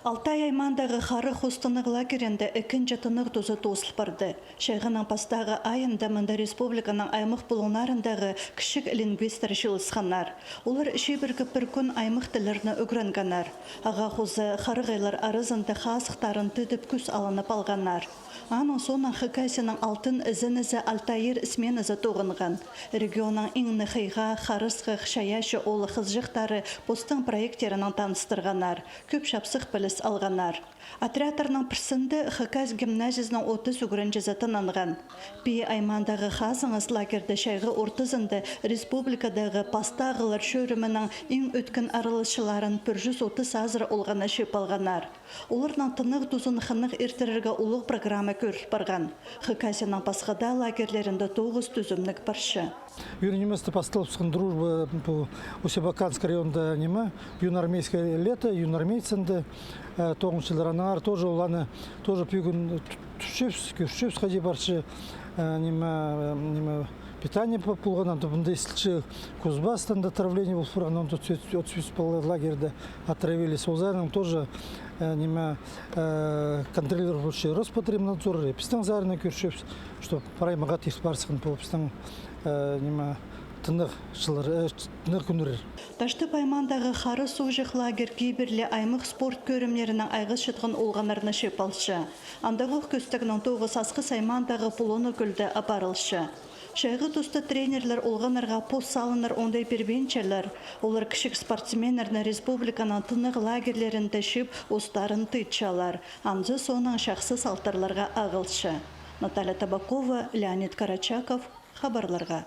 Алтай аймандағы қары хостынық лагерінде екінші тынық тұзы тосыл барды. Шайғының пастағы айында мұнда республиканың аймық бұлынарындағы кішік лингвистер жылысқанар. Олар шебіргі бір күн аймық тілеріні үгренганар. Аға хозы қарығайлар арызынды қасықтарын түдіп күс алынып алғанар. Аның соның хикаясының алтын ізін-ізі Алтайыр ісмен ізі тоғынған. Регионның иңні қиға, қарысқық, шаяшы олы қызжықтары постың проектерінің таныстырғанар. Көп шапсық біліс алғанар. Отряторның пірсінді хикаяс гимназиясының 30 үгірінчі затынанған. Бей аймандағы қазыңыз лагерді шайғы ортызынды республикадағы пастағылар шөрімінің ең өткен арылышыларын 130 азыр олғана шеп алғанар. Оларның тынық тұзын қынық ертерерге ұлық программа көріп барған. Хикаясының пасқада лагерлерінде 9 түзімнік баршы. Юрнеместо постолбская дружба по Усебаканской районда нема, юноармейское лето, юноармейценды, тоғыншыларанар тоже уланы тоже пюгін түшіп ходи баршы нема питание популган, то бунда истлчи Кузбастан отравление был фуран, он тут отсюда лагерда отравились, узарным тоже нема контролирующий Роспотребнадзор, пистан зарный кюршев, что пора магат их барсын по пистан нема тынық күндірер. Ташты паймандағы қары соғжық лагер кейбірлі аймық спорт көрімлерінің айғыз шытқын олғанарына шепалшы. Андағы көстігінің 9 асқы саймандағы пулоны күлді апарылшы. Шайғы тұсты тренерлер олғанарға пост салыныр ондай пербенчерлер. Олар кішік спортсменерні республиканың тынық лагерлерінде шеп остарын тыйтшалар. Анзы соның шақсы салтарларға ағылшы. Наталья Табакова, Леонид Карачаков, хабарларға.